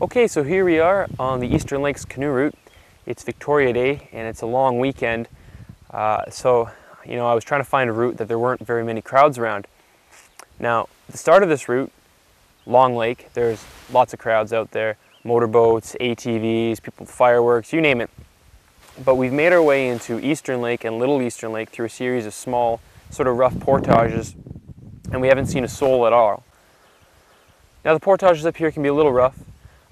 Okay, so here we are on the Eastern Lakes canoe route. It's Victoria Day and it's a long weekend. I was trying to find a route that there weren't very many crowds around. Now, the start of this route, Long Lake, there's lots of crowds out there, motorboats, ATVs, people with fireworks, you name it. But we've made our way into Eastern Lake and Little Eastern Lake through a series of small, sort of rough portages, and we haven't seen a soul at all. Now, the portages up here can be a little rough,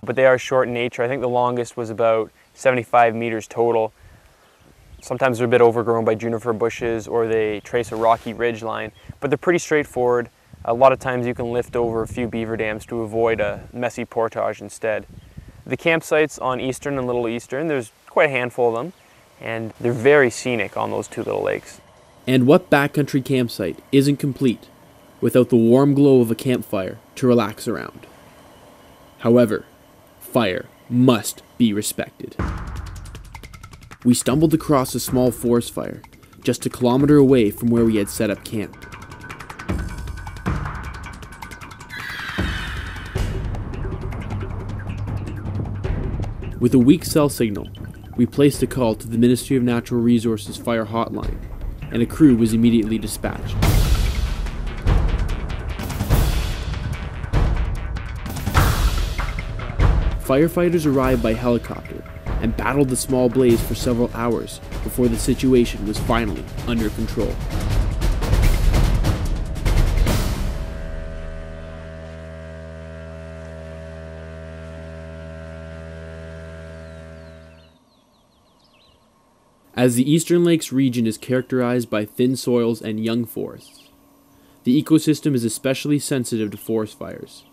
but they are short in nature. I think the longest was about 75 meters total. Sometimes they're a bit overgrown by juniper bushes or they trace a rocky ridge line, but they're pretty straightforward. A lot of times you can lift over a few beaver dams to avoid a messy portage instead. The campsites on Eastern and Little Eastern, there's quite a handful of them, and they're very scenic on those two little lakes. And what backcountry campsite isn't complete without the warm glow of a campfire to relax around? However, fire must be respected. We stumbled across a small forest fire just a kilometer away from where we had set up camp. With a weak cell signal, we placed a call to the Ministry of Natural Resources fire hotline, and a crew was immediately dispatched. Firefighters arrived by helicopter and battled the small blaze for several hours before the situation was finally under control. As the Eastern Lakes region is characterized by thin soils and young forests, the ecosystem is especially sensitive to forest fires.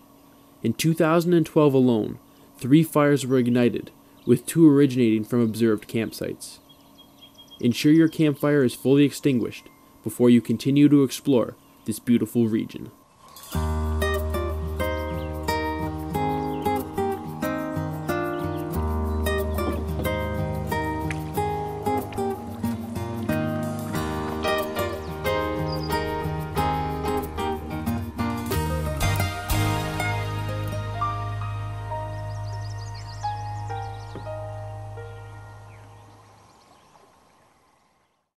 In 2012 alone, 3 fires were ignited, with 2 originating from observed campsites. Ensure your campfire is fully extinguished before you continue to explore this beautiful region.